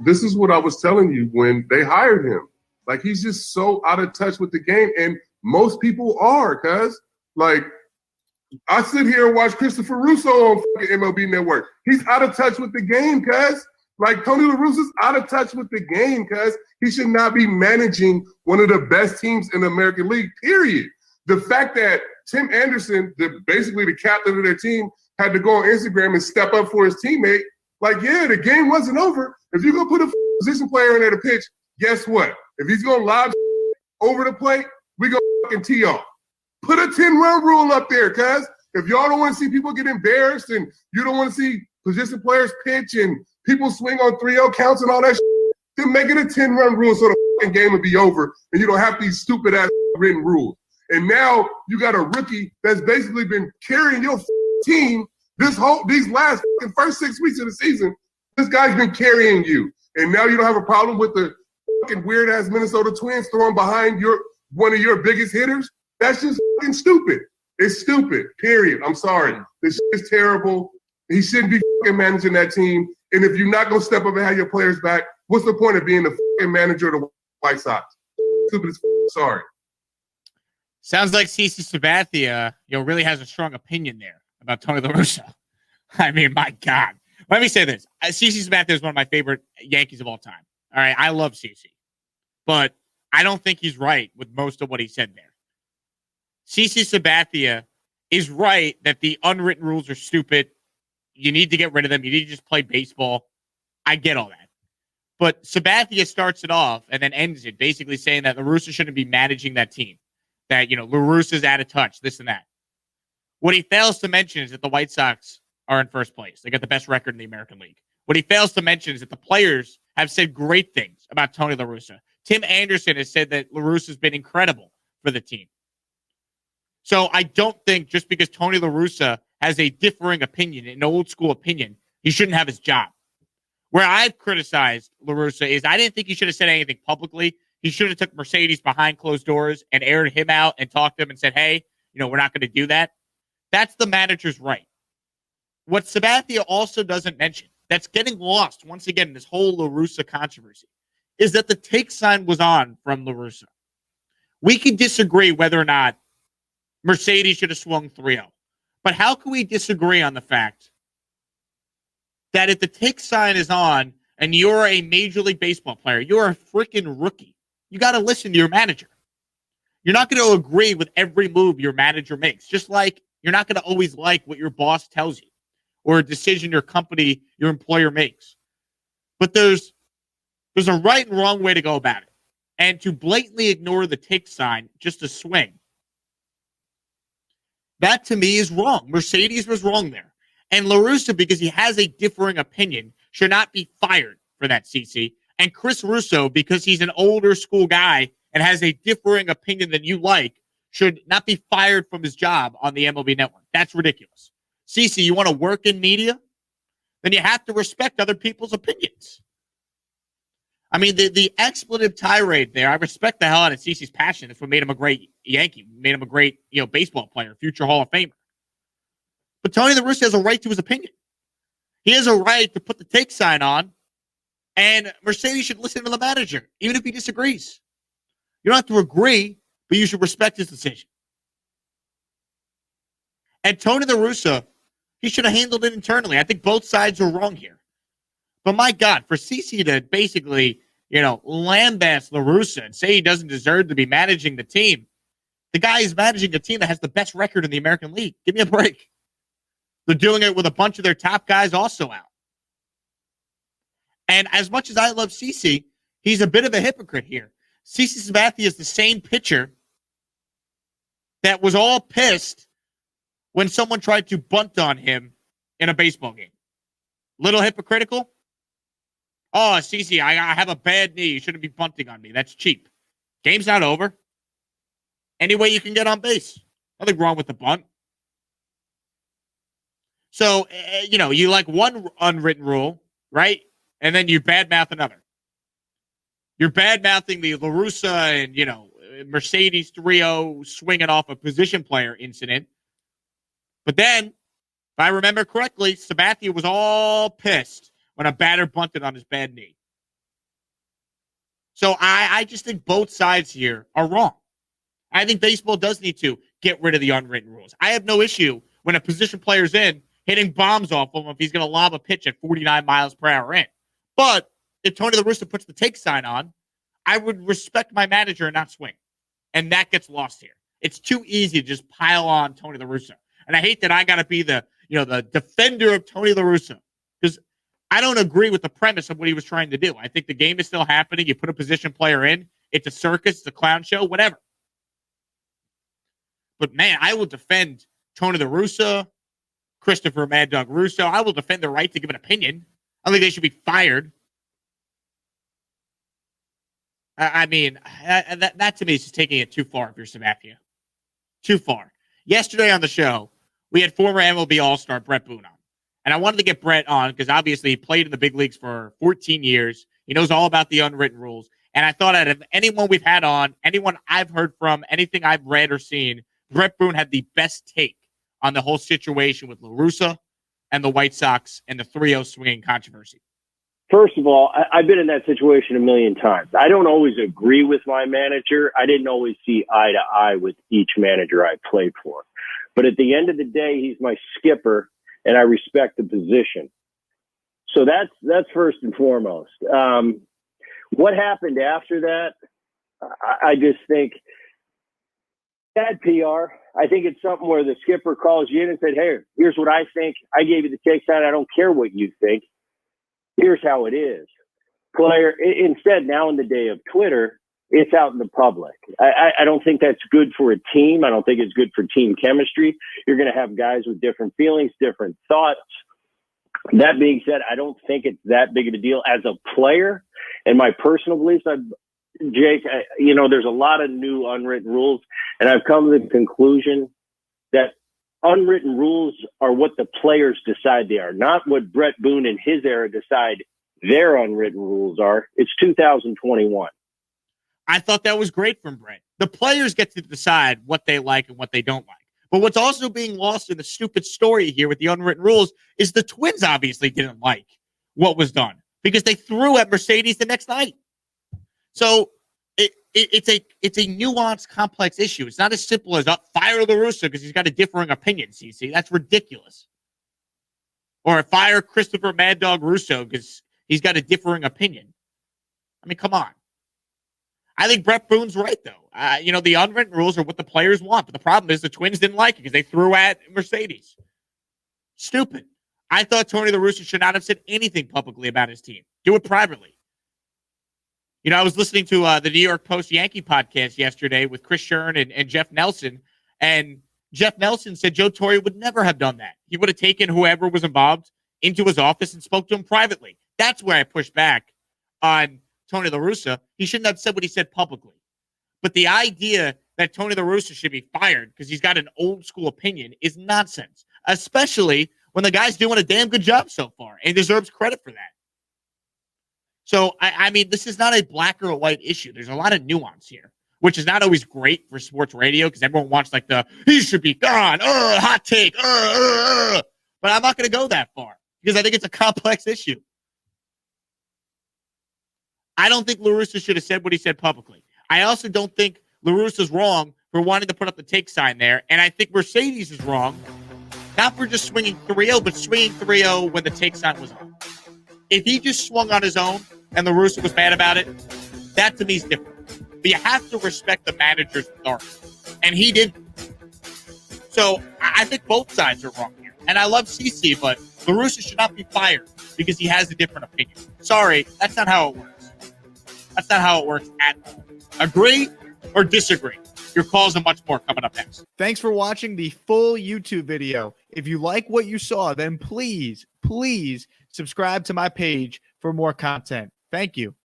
this is what I was telling you when they hired him. Like, he's just so out of touch with the game, and most people are, cuz. Like, I sit here and watch Christopher Russo on fucking MLB Network. He's out of touch with the game, cuz. Like, Tony La Russa's out of touch with the game, cuz. He should not be managing one of the best teams in the American League, period. The fact that Tim Anderson, basically the captain of their team, had to go on Instagram and step up for his teammate, like, yeah, the game wasn't over. If you're going to put a position player in there to pitch, guess what? If he's going to lob over the plate, we go fucking tee off. Put a 10-run rule up there, cuz. If y'all don't want to see people get embarrassed and you don't want to see position players pitch and people swing on 3-0 counts and all that shit, then make it a 10-run rule so the fucking game will be over and you don't have these stupid-ass written rules. And now you got a rookie that's basically been carrying your team these last first 6 weeks of the season. This guy's been carrying you. And now you don't have a problem with the fucking weird-ass Minnesota Twins throwing behind one of your biggest hitters? That's just fucking stupid. It's stupid, period. I'm sorry. This shit is terrible. He shouldn't be fucking managing that team. And if you're not going to step up and have your players back, what's the point of being the fucking manager of the White Sox? Stupid as fuck. Sorry. Sounds like CC Sabathia, really has a strong opinion there about Tony La Russa. I mean, my God. Let me say this. CC Sabathia is one of my favorite Yankees of all time. All right, I love CC. But I don't think he's right with most of what he said there. CC Sabathia is right that the unwritten rules are stupid. You need to get rid of them. You need to just play baseball. I get all that. But Sabathia starts it off and then ends it, basically saying that La Russa shouldn't be managing that team. That, La Russa's out of touch, this and that. What he fails to mention is that the White Sox are in first place. They got the best record in the American League. What he fails to mention is that the players have said great things about Tony La Russa. Tim Anderson has said that La Russa's been incredible for the team. So I don't think just because Tony La Russa has a differing opinion, an old school opinion, he shouldn't have his job. Where I've criticized La Russa is I didn't think he should have said anything publicly. He should have took Mercedes behind closed doors and aired him out and talked to him and said, hey, we're not going to do that. That's the manager's right. What Sabathia also doesn't mention, that's getting lost once again in this whole La Russa controversy, is that the take sign was on from La Russa. We can disagree whether or not Mercedes should have swung 3-0. But how can we disagree on the fact that if the take sign is on and you're a Major League Baseball player, you're a freaking rookie, you got to listen to your manager. You're not going to agree with every move your manager makes, just like you're not going to always like what your boss tells you or a decision your company, your employer makes. But there's a right and wrong way to go about it. And to blatantly ignore the take sign just to swing, that to me is wrong. Mercedes was wrong there. And La Russa, because he has a differing opinion, should not be fired for that, CC. And Chris Russo, because he's an older school guy and has a differing opinion than you like, should not be fired from his job on the MLB Network. That's ridiculous. CC, you want to work in media? Then you have to respect other people's opinions. I mean, the expletive tirade there, I respect the hell out of CC's passion. That's what made him a great Yankee, made him a great baseball player, future Hall of Famer. But Tony La Russa has a right to his opinion. He has a right to put the take sign on, and Mercedes should listen to the manager, even if he disagrees. You don't have to agree, but you should respect his decision. And Tony La Russa, he should have handled it internally. I think both sides are wrong here. But my God, for CC to basically, lambaste La Russa and say he doesn't deserve to be managing the team, the guy is managing a team that has the best record in the American League. Give me a break. They're doing it with a bunch of their top guys also out. And as much as I love CC, he's a bit of a hypocrite here. CC Sabathia is the same pitcher that was all pissed when someone tried to bunt on him in a baseball game. Little hypocritical. Oh, CC, I have a bad knee. You shouldn't be bunting on me. That's cheap. Game's not over. Any way you can get on base. Nothing wrong with the bunt. So, you like one unwritten rule, right? And then you badmouth another. You're bad-mouthing the La Russa and, Mercedes 3-0 swinging off a position player incident. But then, if I remember correctly, Sabathia was all pissed when a batter bunted on his bad knee. So I just think both sides here are wrong. I think baseball does need to get rid of the unwritten rules. I have no issue when a position player's in hitting bombs off him if he's going to lob a pitch at 49 miles per hour in. But if Tony La Russa puts the take sign on, I would respect my manager and not swing. And that gets lost here. It's too easy to just pile on Tony La Russa. And I hate that I got to be the defender of Tony La Russa, because I don't agree with the premise of what he was trying to do. I think the game is still happening. You put a position player in, it's a circus, it's a clown show, whatever. But man, I will defend Tony La Russa, Christopher Mad Dog Russo. I will defend the right to give an opinion. I think they should be fired. I mean, that to me is just taking it too far if you're Sabathia. Too far. Yesterday on the show, we had former MLB All-Star Brett Boone on. And I wanted to get Brett on because obviously he played in the big leagues for 14 years. He knows all about the unwritten rules. And I thought out of anyone we've had on, anyone I've heard from, anything I've read or seen, Brett Boone had the best take on the whole situation with La Russa and the White Sox and the 3-0 swinging controversy. First of all, I've been in that situation a million times. I don't always agree with my manager. I didn't always see eye to eye with each manager I played for. But at the end of the day, he's my skipper, and I respect the position. So that's first and foremost. What happened after that, I just think bad PR. I think it's something where the skipper calls you in and said, hey, here's what I think. I gave you the take sign. I don't care what you think. Here's how it is. Instead, now in the day of Twitter, it's out in the public. I don't think that's good for a team. I don't think it's good for team chemistry. You're going to have guys with different feelings, different thoughts. That being said, I don't think it's that big of a deal as a player. And my personal beliefs, Jake, there's a lot of new unwritten rules, and I've come to the conclusion that unwritten rules are what the players decide they are, not what Brett Boone and his era decide their unwritten rules are. It's 2021. I thought that was great from Brett. The players get to decide what they like and what they don't like. But what's also being lost in the stupid story here with the unwritten rules is the Twins obviously didn't like what was done because they threw at Mercedes the next night. So it's a nuanced, complex issue. It's not as simple as fire La Russa because he's got a differing opinion, CC. That's ridiculous. Or fire Christopher Mad Dog Russo because he's got a differing opinion. I mean, come on. I think Brett Boone's right, though. The unwritten rules are what the players want, but the problem is the Twins didn't like it because they threw at Mercedes. Stupid. I thought Tony La Russa should not have said anything publicly about his team. Do it privately. I was listening to the New York Post Yankee podcast yesterday with Chris Shern and Jeff Nelson, and Jeff Nelson said Joe Torre would never have done that. He would have taken whoever was involved into his office and spoke to him privately. That's where I pushed back on Tony La Russa. He shouldn't have said what he said publicly. But the idea that Tony La Russa should be fired because he's got an old school opinion is nonsense, especially when the guy's doing a damn good job so far and deserves credit for that. So, I mean, this is not a black or a white issue. There's a lot of nuance here, which is not always great for sports radio because everyone wants he should be gone, hot take, But I'm not going to go that far because I think it's a complex issue. I don't think La Russa should have said what he said publicly. I also don't think La Russa's wrong for wanting to put up the take sign there. And I think Mercedes is wrong, not for just swinging 3-0, but swinging 3-0 when the take sign was on. If he just swung on his own and La Russa was mad about it, that to me is different. But you have to respect the manager's authority. And he did. So I think both sides are wrong here. And I love CC, but La Russa should not be fired because he has a different opinion. Sorry, that's not how it works. That's not how it works at all. Agree or disagree? Your calls and much more coming up next. Thanks for watching the full YouTube video. If you like what you saw, then please subscribe to my page for more content. Thank you.